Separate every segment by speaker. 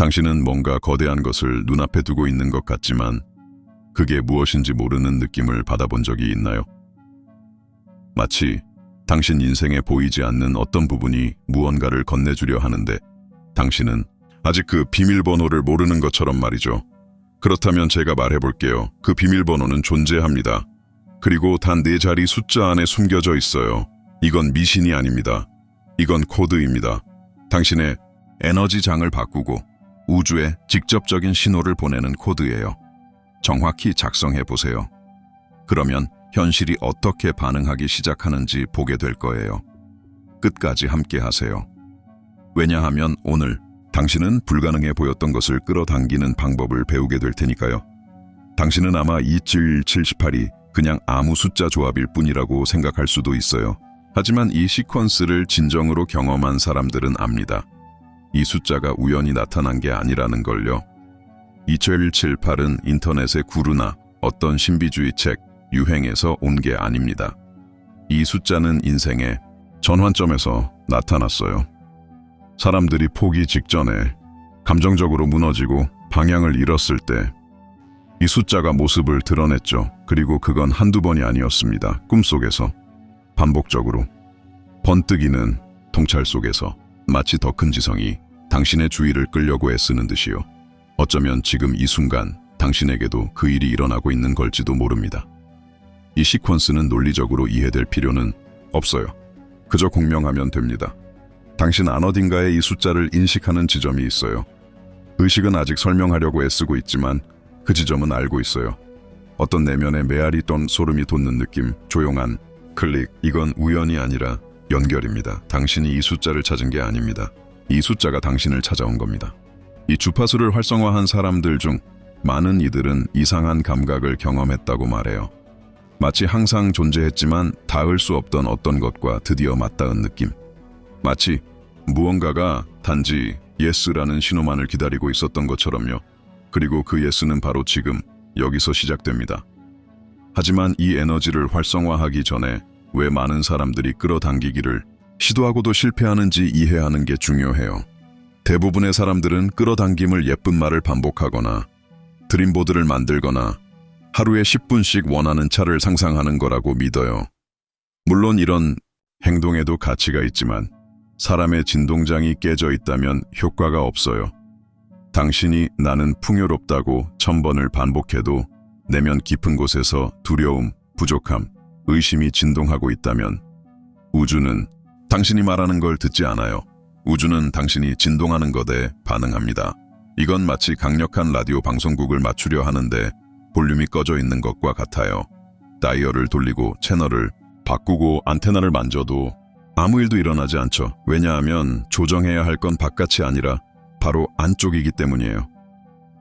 Speaker 1: 당신은 뭔가 거대한 것을 눈앞에 두고 있는 것 같지만 그게 무엇인지 모르는 느낌을 받아본 적이 있나요? 마치 당신 인생에 보이지 않는 어떤 부분이 무언가를 건네주려 하는데 당신은 아직 그 비밀번호를 모르는 것처럼 말이죠. 그렇다면 제가 말해볼게요. 그 비밀번호는 존재합니다. 그리고 단 4자리 숫자 안에 숨겨져 있어요. 이건 미신이 아닙니다. 이건 코드입니다. 당신의 에너지장을 바꾸고 우주에 직접적인 신호를 보내는 코드예요. 정확히 작성해 보세요. 그러면 현실이 어떻게 반응하기 시작하는지 보게 될 거예요. 끝까지 함께 하세요. 왜냐하면 오늘 당신은 불가능해 보였던 것을 끌어당기는 방법을 배우게 될 테니까요. 당신은 아마 2778이 그냥 아무 숫자 조합일 뿐이라고 생각할 수도 있어요. 하지만 이 시퀀스를 진정으로 경험한 사람들은 압니다. 이 숫자가 우연히 나타난 게 아니라는 걸요. 2778은 인터넷의 구루나 어떤 신비주의 책, 유행에서 온 게 아닙니다. 이 숫자는 인생의 전환점에서 나타났어요. 사람들이 포기 직전에 감정적으로 무너지고 방향을 잃었을 때 이 숫자가 모습을 드러냈죠. 그리고 그건 한두 번이 아니었습니다. 꿈속에서, 반복적으로, 번뜩이는 통찰 속에서 마치 더 큰 지성이 당신의 주의를 끌려고 애쓰는 듯이요. 어쩌면 지금 이 순간 당신에게도 그 일이 일어나고 있는 걸지도 모릅니다. 이 시퀀스는 논리적으로 이해될 필요는 없어요. 그저 공명하면 됩니다. 당신 안 어딘가에 이 숫자를 인식하는 지점이 있어요. 의식은 아직 설명하려고 애쓰고 있지만 그 지점은 알고 있어요. 어떤 내면에 메아리 떤 소름이 돋는 느낌, 조용한 클릭, 이건 우연이 아니라 연결입니다. 당신이 이 숫자를 찾은 게 아닙니다. 이 숫자가 당신을 찾아온 겁니다. 이 주파수를 활성화한 사람들 중 많은 이들은 이상한 감각을 경험했다고 말해요. 마치 항상 존재했지만 닿을 수 없던 어떤 것과 드디어 맞닿은 느낌. 마치 무언가가 단지 예스라는 신호만을 기다리고 있었던 것처럼요. 그리고 그 예스는 바로 지금 여기서 시작됩니다. 하지만 이 에너지를 활성화하기 전에 왜 많은 사람들이 끌어당기기를 시도하고도 실패하는지 이해하는 게 중요해요. 대부분의 사람들은 끌어당김을 예쁜 말을 반복하거나 드림보드를 만들거나 하루에 10분씩 원하는 차를 상상하는 거라고 믿어요. 물론 이런 행동에도 가치가 있지만 사람의 진동장이 깨져 있다면 효과가 없어요. 당신이 나는 풍요롭다고 1000번을 반복해도 내면 깊은 곳에서 두려움, 부족함, 의심이 진동하고 있다면 우주는 당신이 말하는 걸 듣지 않아요. 우주는 당신이 진동하는 것에 반응합니다. 이건 마치 강력한 라디오 방송국을 맞추려 하는데 볼륨이 꺼져 있는 것과 같아요. 다이얼을 돌리고 채널을 바꾸고 안테나를 만져도 아무 일도 일어나지 않죠. 왜냐하면 조정해야 할 건 바깥이 아니라 바로 안쪽이기 때문이에요.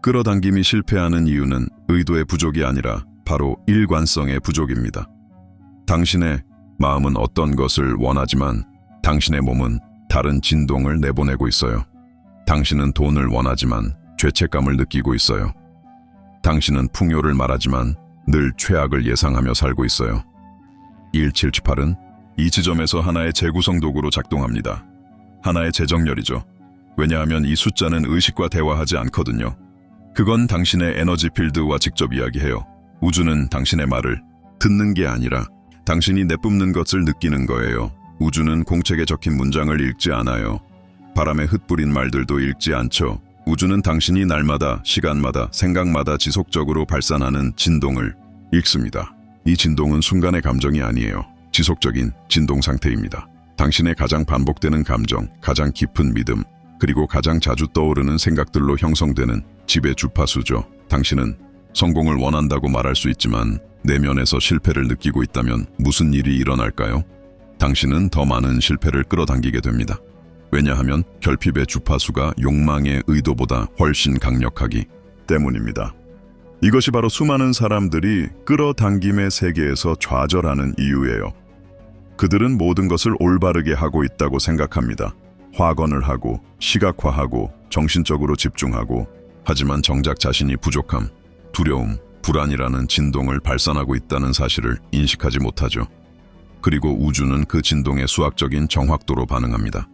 Speaker 1: 끌어당김이 실패하는 이유는 의도의 부족이 아니라 바로 일관성의 부족입니다. 당신의 마음은 어떤 것을 원하지만 당신의 몸은 다른 진동을 내보내고 있어요. 당신은 돈을 원하지만 죄책감을 느끼고 있어요. 당신은 풍요를 말하지만 늘 최악을 예상하며 살고 있어요. 1778은 이 지점에서 하나의 재구성 도구로 작동합니다. 하나의 재정렬이죠. 왜냐하면 이 숫자는 의식과 대화하지 않거든요. 그건 당신의 에너지 필드와 직접 이야기해요. 우주는 당신의 말을 듣는 게 아니라 당신이 내뿜는 것을 느끼는 거예요. 우주는 공책에 적힌 문장을 읽지 않아요. 바람에 흩뿌린 말들도 읽지 않죠. 우주는 당신이 날마다, 시간마다, 생각마다 지속적으로 발산하는 진동을 읽습니다. 이 진동은 순간의 감정이 아니에요. 지속적인 진동 상태입니다. 당신의 가장 반복되는 감정, 가장 깊은 믿음, 그리고 가장 자주 떠오르는 생각들로 형성되는 지배 주파수죠. 당신은 성공을 원한다고 말할 수 있지만 내면에서 실패를 느끼고 있다면 무슨 일이 일어날까요? 당신은 더 많은 실패를 끌어당기게 됩니다. 왜냐하면 결핍의 주파수가 욕망의 의도보다 훨씬 강력하기 때문입니다. 이것이 바로 수많은 사람들이 끌어당김의 세계에서 좌절하는 이유예요. 그들은 모든 것을 올바르게 하고 있다고 생각합니다. 확언을 하고, 시각화하고, 정신적으로 집중하고, 하지만 정작 자신이 부족함, 두려움, 불안이라는 진동을 발산하고 있다는 사실을 인식하지 못하죠. 그리고 우주는 그 진동에 수학적인 정확도로 반응합니다.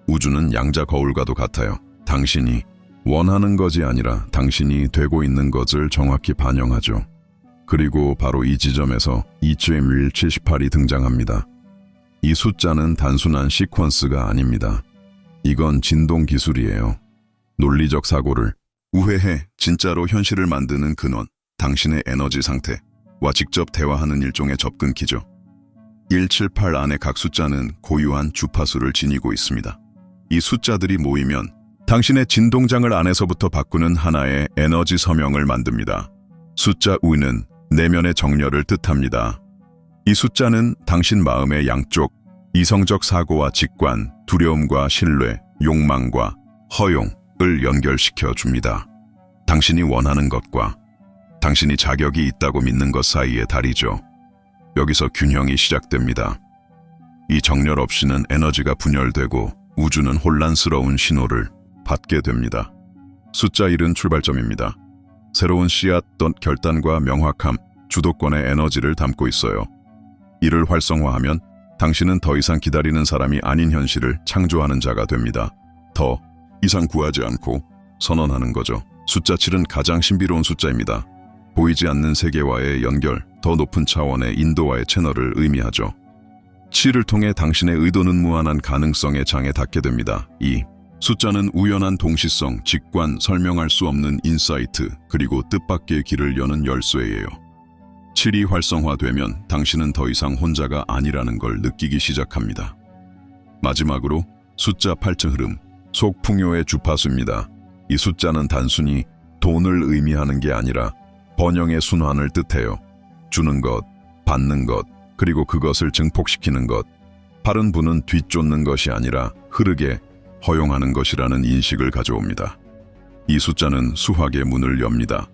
Speaker 1: 우주는 양자 거울과도 같아요. 당신이 원하는 것이 아니라 당신이 되고 있는 것을 정확히 반영하죠. 그리고 바로 이 지점에서 2.178이 등장합니다. 이 숫자는 단순한 시퀀스가 아닙니다. 이건 진동 기술이에요. 논리적 사고를 우회해 진짜로 현실을 만드는 근원, 당신의 에너지 상태와 직접 대화하는 일종의 접근키죠. 178 안에 각 숫자는 고유한 주파수를 지니고 있습니다. 이 숫자들이 모이면 당신의 진동장을 안에서부터 바꾸는 하나의 에너지 서명을 만듭니다. 숫자 우는 내면의 정렬을 뜻합니다. 이 숫자는 당신 마음의 양쪽, 이성적 사고와 직관, 두려움과 신뢰, 욕망과 허용을 연결시켜 줍니다. 당신이 원하는 것과 당신이 자격이 있다고 믿는 것 사이의 다리죠. 여기서 균형이 시작됩니다. 이 정렬 없이는 에너지가 분열되고 우주는 혼란스러운 신호를 받게 됩니다. 숫자 1은 출발점입니다. 새로운 씨앗, 결단과 명확함, 주도권의 에너지를 담고 있어요. 이를 활성화하면 당신은 더 이상 기다리는 사람이 아닌 현실을 창조하는 자가 됩니다. 더 이상 구하지 않고 선언하는 거죠. 숫자 7은 가장 신비로운 숫자입니다. 보이지 않는 세계와의 연결, 더 높은 차원의 인도와의 채널을 의미하죠. 7을 통해 당신의 의도는 무한한 가능성의 장에 닿게 됩니다. 이 숫자는 우연한 동시성, 직관, 설명할 수 없는 인사이트, 그리고 뜻밖의 길을 여는 열쇠예요. 7이 활성화되면 당신은 더 이상 혼자가 아니라는 걸 느끼기 시작합니다. 마지막으로 숫자 8의 흐름, 속풍요의 주파수입니다. 이 숫자는 단순히 돈을 의미하는 게 아니라 번영의 순환을 뜻해요. 주는 것, 받는 것, 그리고 그것을 증폭시키는 것. 8은 부는 뒤쫓는 것이 아니라 흐르게 허용하는 것이라는 인식을 가져옵니다. 이 숫자는 수학의 문을 엽니다.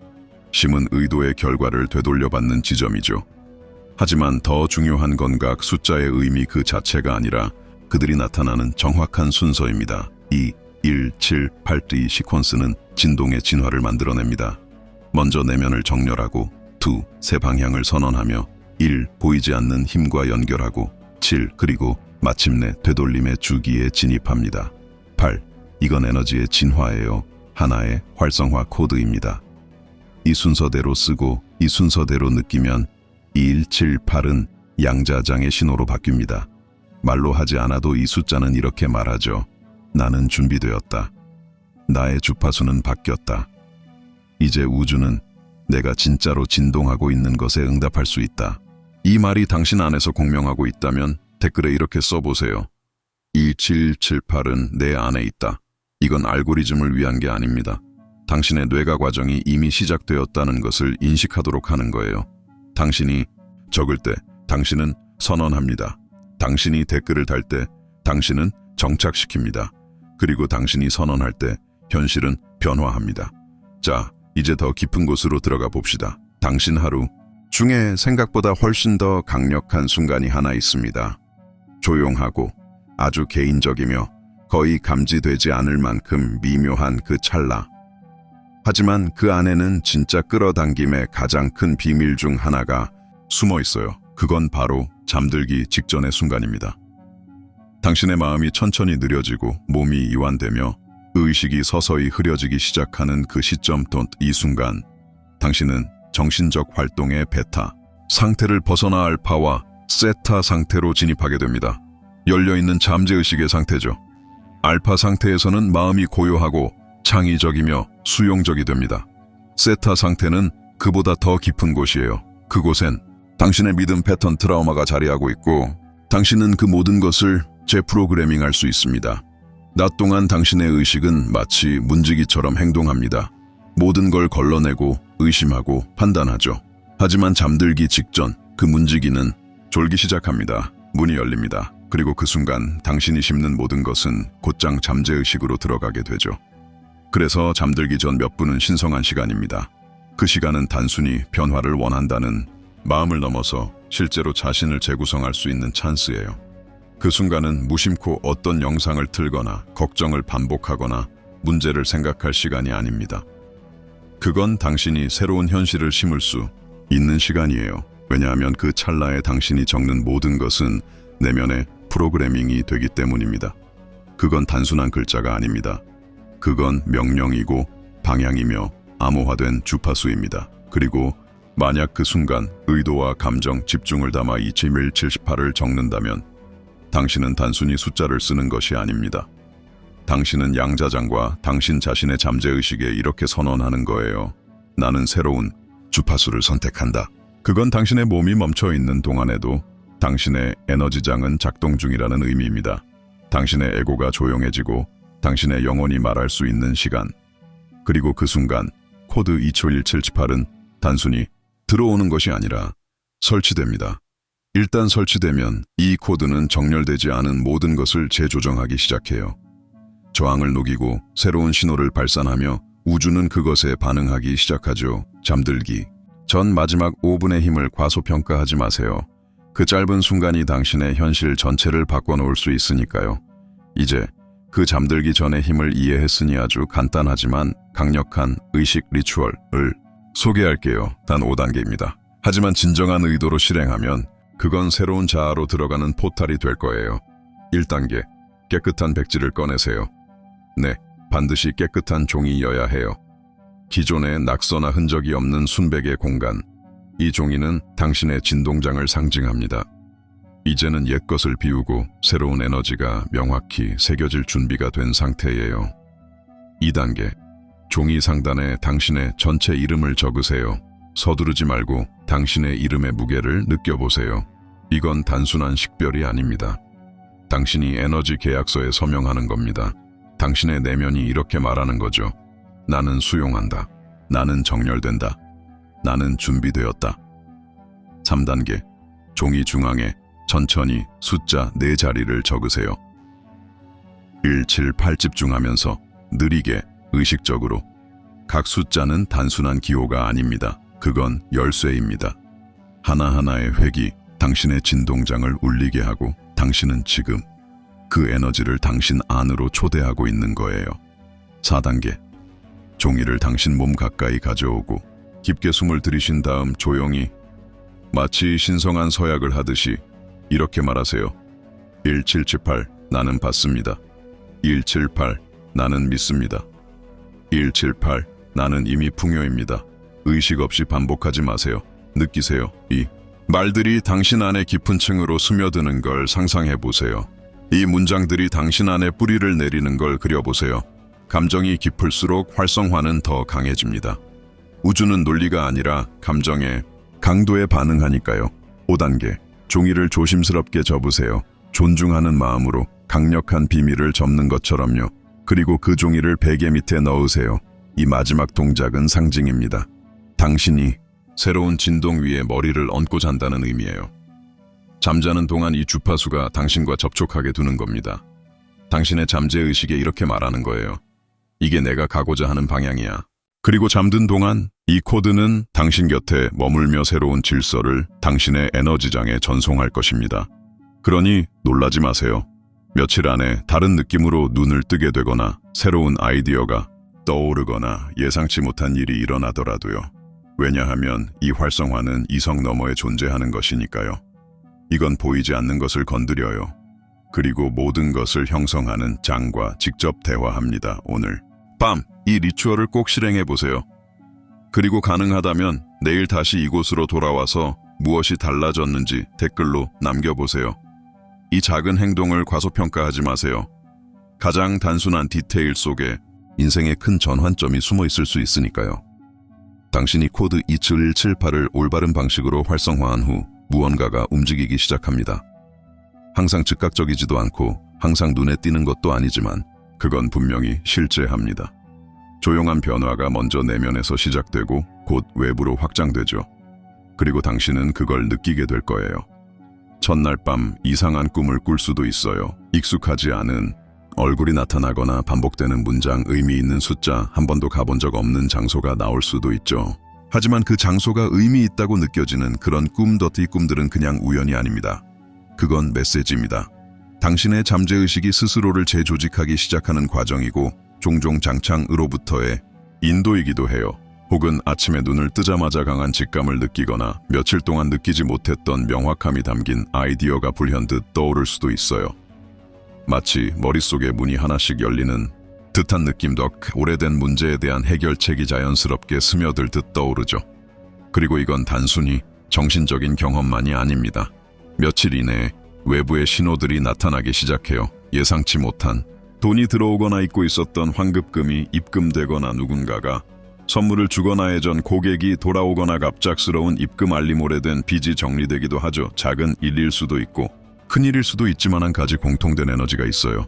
Speaker 1: 심은 의도의 결과를 되돌려받는 지점이죠. 하지만 더 중요한 건 각 숫자의 의미 그 자체가 아니라 그들이 나타나는 정확한 순서입니다. 이 1, 7, 8의 시퀀스는 진동의 진화를 만들어냅니다. 먼저 내면을 정렬하고 2, 새 방향을 선언하며 1, 보이지 않는 힘과 연결하고 7, 그리고 마침내 되돌림의 주기에 진입합니다. 8, 이건 에너지의 진화예요. 하나의 활성화 코드입니다. 이 순서대로 쓰고 이 순서대로 느끼면 1, 7, 8은 양자장의 신호로 바뀝니다. 말로 하지 않아도 이 숫자는 이렇게 말하죠. 나는 준비되었다. 나의 주파수는 바뀌었다. 이제 우주는 내가 진짜로 진동하고 있는 것에 응답할 수 있다. 이 말이 당신 안에서 공명하고 있다면 댓글에 이렇게 써보세요. 1778은 내 안에 있다. 이건 알고리즘을 위한 게 아닙니다. 당신의 뇌가 과정이 이미 시작되었다는 것을 인식하도록 하는 거예요. 당신이 적을 때 당신은 선언합니다. 당신이 댓글을 달 때 당신은 정착시킵니다. 그리고 당신이 선언할 때 현실은 변화합니다. 자, 이제 더 깊은 곳으로 들어가 봅시다. 당신 하루 중에 생각보다 훨씬 더 강력한 순간이 하나 있습니다. 조용하고 아주 개인적이며 거의 감지되지 않을 만큼 미묘한 그 찰나. 하지만 그 안에는 진짜 끌어당김의 가장 큰 비밀 중 하나가 숨어 있어요. 그건 바로 잠들기 직전의 순간입니다. 당신의 마음이 천천히 느려지고 몸이 이완되며 의식이 서서히 흐려지기 시작하는 그 시점 또는 이 순간, 당신은 정신적 활동의 베타 상태를 벗어나 알파와 세타 상태로 진입하게 됩니다. 열려있는 잠재의식의 상태죠. 알파 상태에서는 마음이 고요하고 창의적이며 수용적이 됩니다. 세타 상태는 그보다 더 깊은 곳이에요. 그곳엔 당신의 믿음 패턴 트라우마가 자리하고 있고 당신은 그 모든 것을 재프로그래밍할 수 있습니다. 낮 동안 당신의 의식은 마치 문지기처럼 행동합니다. 모든 걸 걸러내고 의심하고 판단하죠. 하지만 잠들기 직전 그 문지기는 졸기 시작합니다. 문이 열립니다. 그리고 그 순간 당신이 심는 모든 것은 곧장 잠재의식으로 들어가게 되죠. 그래서 잠들기 전 몇 분은 신성한 시간입니다. 그 시간은 단순히 변화를 원한다는 마음을 넘어서 실제로 자신을 재구성할 수 있는 찬스예요. 그 순간은 무심코 어떤 영상을 틀거나 걱정을 반복하거나 문제를 생각할 시간이 아닙니다. 그건 당신이 새로운 현실을 심을 수 있는 시간이에요. 왜냐하면 그 찰나에 당신이 적는 모든 것은 내면의 프로그래밍이 되기 때문입니다. 그건 단순한 글자가 아닙니다. 그건 명령이고 방향이며 암호화된 주파수입니다. 그리고 만약 그 순간 의도와 감정, 집중을 담아 2178을 적는다면 당신은 단순히 숫자를 쓰는 것이 아닙니다. 당신은 양자장과 당신 자신의 잠재의식에 이렇게 선언하는 거예요. 나는 새로운 주파수를 선택한다. 그건 당신의 몸이 멈춰 있는 동안에도 당신의 에너지장은 작동 중이라는 의미입니다. 당신의 에고가 조용해지고 당신의 영혼이 말할 수 있는 시간. 그리고 그 순간 코드 2778은 단순히 들어오는 것이 아니라 설치됩니다. 일단 설치되면 이 코드는 정렬되지 않은 모든 것을 재조정하기 시작해요. 저항을 녹이고 새로운 신호를 발산하며 우주는 그것에 반응하기 시작하죠. 잠들기 전 마지막 5분의 힘을 과소평가하지 마세요. 그 짧은 순간이 당신의 현실 전체를 바꿔놓을 수 있으니까요. 이제 그 잠들기 전의 힘을 이해했으니 아주 간단하지만 강력한 의식 리추얼을 소개할게요. 단 5단계입니다. 하지만 진정한 의도로 실행하면 그건 새로운 자아로 들어가는 포탈이 될 거예요. 1단계, 깨끗한 백지를 꺼내세요. 네, 반드시 깨끗한 종이여야 해요. 기존의 낙서나 흔적이 없는 순백의 공간. 이 종이는 당신의 진동장을 상징합니다. 이제는 옛것을 비우고 새로운 에너지가 명확히 새겨질 준비가 된 상태예요. 2단계, 종이 상단에 당신의 전체 이름을 적으세요. 서두르지 말고 당신의 이름의 무게를 느껴보세요. 이건 단순한 식별이 아닙니다. 당신이 에너지 계약서에 서명하는 겁니다. 당신의 내면이 이렇게 말하는 거죠. 나는 수용한다. 나는 정렬된다. 나는 준비되었다. 3단계, 종이 중앙에 천천히 숫자 4자리를 적으세요. 178 집중하면서 느리게 의식적으로. 각 숫자는 단순한 기호가 아닙니다. 그건 열쇠입니다. 하나하나의 획이 당신의 진동장을 울리게 하고 당신은 지금 그 에너지를 당신 안으로 초대하고 있는 거예요. 4단계, 종이를 당신 몸 가까이 가져오고 깊게 숨을 들이신 다음 조용히 마치 신성한 서약을 하듯이 이렇게 말하세요. 1778 나는 받습니다. 178 나는 믿습니다. 178 나는 이미 풍요입니다. 의식 없이 반복하지 마세요. 느끼세요. 이 말들이 당신 안의 깊은 층으로 스며드는 걸 상상해 보세요. 이 문장들이 당신 안에 뿌리를 내리는 걸 그려보세요. 감정이 깊을수록 활성화는 더 강해집니다. 우주는 논리가 아니라 감정의 강도에 반응하니까요. 5단계, 종이를 조심스럽게 접으세요. 존중하는 마음으로 강력한 비밀을 접는 것처럼요. 그리고 그 종이를 베개 밑에 넣으세요. 이 마지막 동작은 상징입니다. 당신이 새로운 진동 위에 머리를 얹고 잔다는 의미예요. 잠자는 동안 이 주파수가 당신과 접촉하게 두는 겁니다. 당신의 잠재의식에 이렇게 말하는 거예요. 이게 내가 가고자 하는 방향이야. 그리고 잠든 동안 이 코드는 당신 곁에 머물며 새로운 질서를 당신의 에너지장에 전송할 것입니다. 그러니 놀라지 마세요. 며칠 안에 다른 느낌으로 눈을 뜨게 되거나 새로운 아이디어가 떠오르거나 예상치 못한 일이 일어나더라도요. 왜냐하면 이 활성화는 이성 너머에 존재하는 것이니까요. 이건 보이지 않는 것을 건드려요. 그리고 모든 것을 형성하는 장과 직접 대화합니다. 오늘 밤 이 리추얼을 꼭 실행해 보세요. 그리고 가능하다면 내일 다시 이곳으로 돌아와서 무엇이 달라졌는지 댓글로 남겨보세요. 이 작은 행동을 과소평가하지 마세요. 가장 단순한 디테일 속에 인생의 큰 전환점이 숨어 있을 수 있으니까요. 당신이 코드 2778을 올바른 방식으로 활성화한 후 무언가가 움직이기 시작합니다. 항상 즉각적이지도 않고 항상 눈에 띄는 것도 아니지만 그건 분명히 실제합니다. 조용한 변화가 먼저 내면에서 시작되고 곧 외부로 확장되죠. 그리고 당신은 그걸 느끼게 될 거예요. 첫날 밤 이상한 꿈을 꿀 수도 있어요. 익숙하지 않은 얼굴이 나타나거나 반복되는 문장, 의미 있는 숫자, 한 번도 가본 적 없는 장소가 나올 수도 있죠. 하지만 그 장소가 의미 있다고 느껴지는 그런 꿈들은 그냥 우연이 아닙니다. 그건 메시지입니다. 당신의 잠재의식이 스스로를 재조직하기 시작하는 과정이고 종종 장창으로부터의 인도이기도 해요. 혹은 아침에 눈을 뜨자마자 강한 직감을 느끼거나 며칠 동안 느끼지 못했던 명확함이 담긴 아이디어가 불현듯 떠오를 수도 있어요. 마치 머릿속에 문이 하나씩 열리는 듯한 느낌도 오래된 문제에 대한 해결책이 자연스럽게 스며들듯 떠오르죠. 그리고 이건 단순히 정신적인 경험만이 아닙니다. 며칠 이내에 외부의 신호들이 나타나기 시작해요. 예상치 못한 돈이 들어오거나 잊고 있었던 환급금이 입금되거나 누군가가 선물을 주거나 예전 고객이 돌아오거나 갑작스러운 입금 알림 오래된 빚이 정리되기도 하죠. 작은 일일 수도 있고 큰 일일 수도 있지만 한 가지 공통된 에너지가 있어요.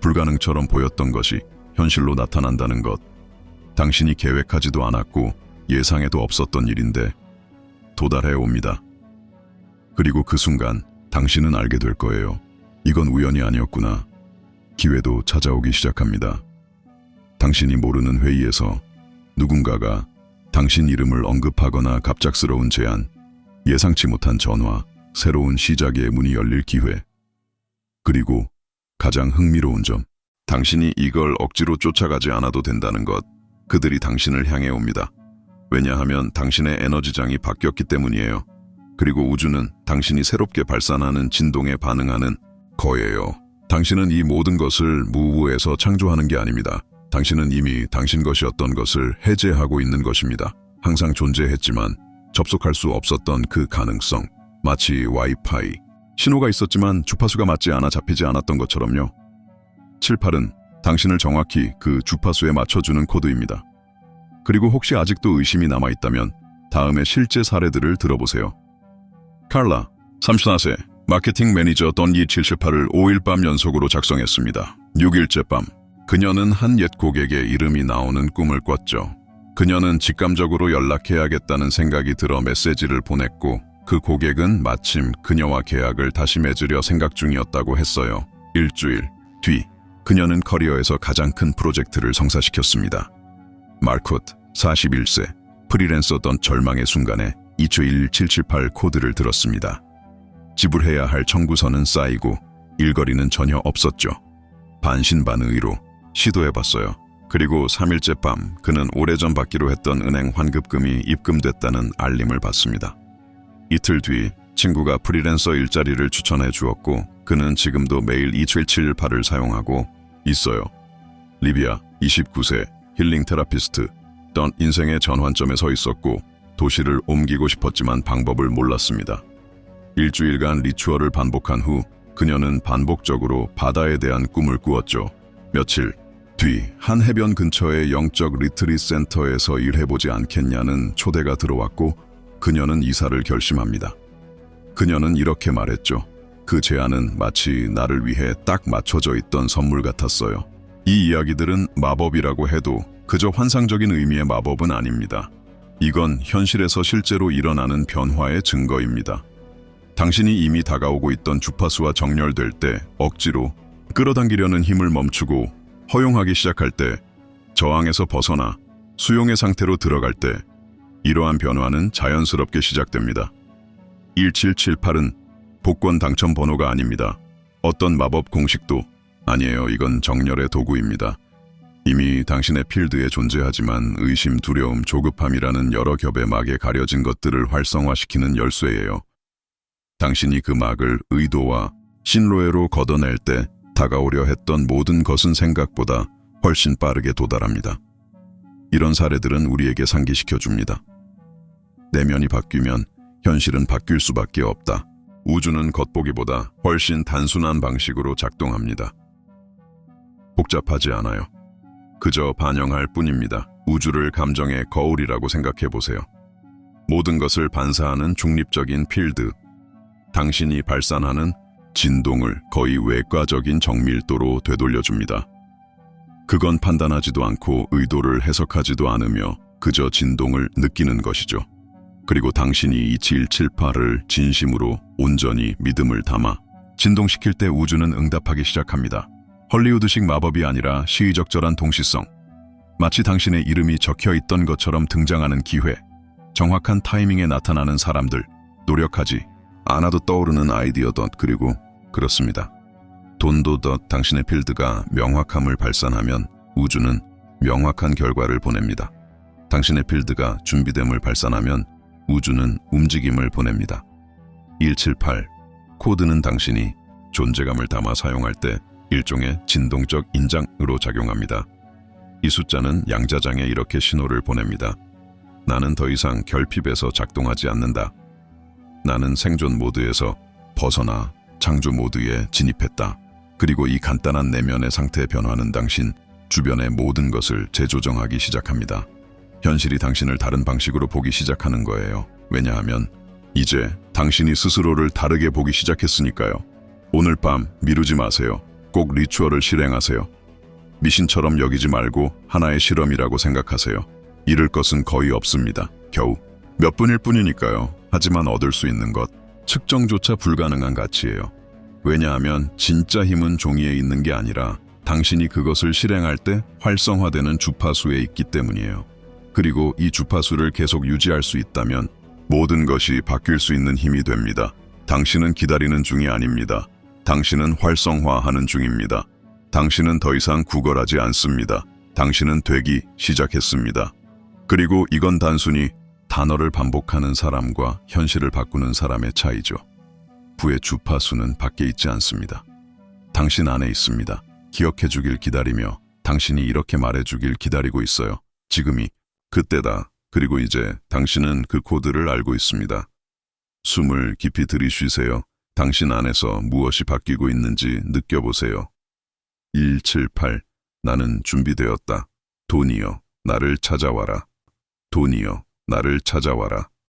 Speaker 1: 불가능처럼 보였던 것이 현실로 나타난다는 것. 당신이 계획하지도 않았고 예상에도 없었던 일인데 도달해 옵니다. 그리고 그 순간 당신은 알게 될 거예요. 이건 우연이 아니었구나. 기회도 찾아오기 시작합니다. 당신이 모르는 회의에서 누군가가 당신 이름을 언급하거나 갑작스러운 제안, 예상치 못한 전화, 새로운 시작의 문이 열릴 기회. 그리고 가장 흥미로운 점, 당신이 이걸 억지로 쫓아가지 않아도 된다는 것. 그들이 당신을 향해 옵니다. 왜냐하면 당신의 에너지장이 바뀌었기 때문이에요. 그리고 우주는 당신이 새롭게 발산하는 진동에 반응하는 거예요. 당신은 이 모든 것을 무우에서 창조하는 게 아닙니다. 당신은 이미 당신 것이었던 것을 해제하고 있는 것입니다. 항상 존재했지만 접속할 수 없었던 그 가능성. 마치 와이파이. 신호가 있었지만 주파수가 맞지 않아 잡히지 않았던 것처럼요. 7, 8은 당신을 정확히 그 주파수에 맞춰주는 코드입니다. 그리고 혹시 아직도 의심이 남아있다면 다음의 실제 사례들을 들어보세요. 칼라, 34세, 마케팅 매니저 던 2778을 5일 밤 연속으로 작성했습니다. 6일째 밤, 그녀는 한 옛 고객의 이름이 나오는 꿈을 꿨죠. 그녀는 직감적으로 연락해야겠다는 생각이 들어 메시지를 보냈고 그 고객은 마침 그녀와 계약을 다시 맺으려 생각 중이었다고 했어요. 일주일 뒤, 그녀는 커리어에서 가장 큰 프로젝트를 성사시켰습니다. 마르콧, 41세, 프리랜서던 절망의 순간에 2217778 코드를 들었습니다. 지불해야 할 청구서는 쌓이고 일거리는 전혀 없었죠. 반신반의로 시도해봤어요. 그리고 3일째 밤 그는 오래전 받기로 했던 은행 환급금이 입금됐다는 알림을 받습니다. 이틀 뒤 친구가 프리랜서 일자리를 추천해 주었고 그는 지금도 매일 27778을 사용하고 있어요. 리비아, 29세, 힐링 테라피스트, 던 인생의 전환점에 서 있었고 도시를 옮기고 싶었지만 방법을 몰랐습니다. 일주일간 리추얼을 반복한 후 그녀는 반복적으로 바다에 대한 꿈을 꾸었죠. 며칠 뒤 한 해변 근처의 영적 리트릿 센터에서 일해보지 않겠냐는 초대가 들어왔고 그녀는 이사를 결심합니다. 그녀는 이렇게 말했죠. 그 제안은 마치 나를 위해 딱 맞춰져 있던 선물 같았어요. 이 이야기들은 마법이라고 해도 그저 환상적인 의미의 마법은 아닙니다. 이건 현실에서 실제로 일어나는 변화의 증거입니다. 당신이 이미 다가오고 있던 주파수와 정렬될 때 억지로 끌어당기려는 힘을 멈추고 허용하기 시작할 때, 저항에서 벗어나 수용의 상태로 들어갈 때 이러한 변화는 자연스럽게 시작됩니다. 1778은 복권 당첨 번호가 아닙니다. 어떤 마법 공식도 아니에요. 이건 정렬의 도구입니다. 이미 당신의 필드에 존재하지만 의심, 두려움, 조급함이라는 여러 겹의 막에 가려진 것들을 활성화시키는 열쇠예요. 당신이 그 막을 의도와 신뢰로 걷어낼 때 다가오려 했던 모든 것은 생각보다 훨씬 빠르게 도달합니다. 이런 사례들은 우리에게 상기시켜줍니다. 내면이 바뀌면 현실은 바뀔 수밖에 없다. 우주는 겉보기보다 훨씬 단순한 방식으로 작동합니다. 복잡하지 않아요. 그저 반영할 뿐입니다. 우주를 감정의 거울이라고 생각해보세요. 모든 것을 반사하는 중립적인 필드, 당신이 발산하는 진동을 거의 외과적인 정밀도로 되돌려줍니다. 그건 판단하지도 않고 의도를 해석하지도 않으며 그저 진동을 느끼는 것이죠. 그리고 당신이 2778을 진심으로 온전히 믿음을 담아 진동시킬 때 우주는 응답하기 시작합니다. 헐리우드식 마법이 아니라 시의적절한 동시성. 마치 당신의 이름이 적혀있던 것처럼 등장하는 기회, 정확한 타이밍에 나타나는 사람들, 노력하지 않아도 떠오르는 아이디어 덧. 그리고 그렇습니다. 돈도 덧. 당신의 필드가 명확함을 발산하면 우주는 명확한 결과를 보냅니다. 당신의 필드가 준비됨을 발산하면 우주는 움직임을 보냅니다. 178 코드는 당신이 존재감을 담아 사용할 때 일종의 진동적 인장으로 작용합니다. 이 숫자는 양자장에 이렇게 신호를 보냅니다. 나는 더 이상 결핍에서 작동하지 않는다. 나는 생존 모드에서 벗어나 창조 모드에 진입했다. 그리고 이 간단한 내면의 상태 변화는 당신 주변의 모든 것을 재조정하기 시작합니다. 현실이 당신을 다른 방식으로 보기 시작하는 거예요. 왜냐하면 이제 당신이 스스로를 다르게 보기 시작했으니까요. 오늘 밤 미루지 마세요. 꼭 리추얼을 실행하세요. 미신처럼 여기지 말고 하나의 실험이라고 생각하세요. 잃을 것은 거의 없습니다. 겨우 몇 분일 뿐이니까요. 하지만 얻을 수 있는 것, 측정조차 불가능한 가치예요. 왜냐하면 진짜 힘은 종이에 있는 게 아니라 당신이 그것을 실행할 때 활성화되는 주파수에 있기 때문이에요. 그리고 이 주파수를 계속 유지할 수 있다면 모든 것이 바뀔 수 있는 힘이 됩니다. 당신은 기다리는 중이 아닙니다. 당신은 활성화하는 중입니다. 당신은 더 이상 구걸하지 않습니다. 당신은 되기 시작했습니다. 그리고 이건 단순히 단어를 반복하는 사람과 현실을 바꾸는 사람의 차이죠. 부의 주파수는 밖에 있지 않습니다. 당신 안에 있습니다. 기억해 주길 기다리며 당신이 이렇게 말해 주길 기다리고 있어요. 지금이 그때다. 그리고 이제 당신은 그 코드를 알고 있습니다. 숨을 깊이 들이쉬세요. 당신 안에서 무엇이 바뀌고 있는지 느껴보세요. 178. 나는 준비되었다. 돈이여, 나를 찾아와라. 돈이여, 나를 찾아와라.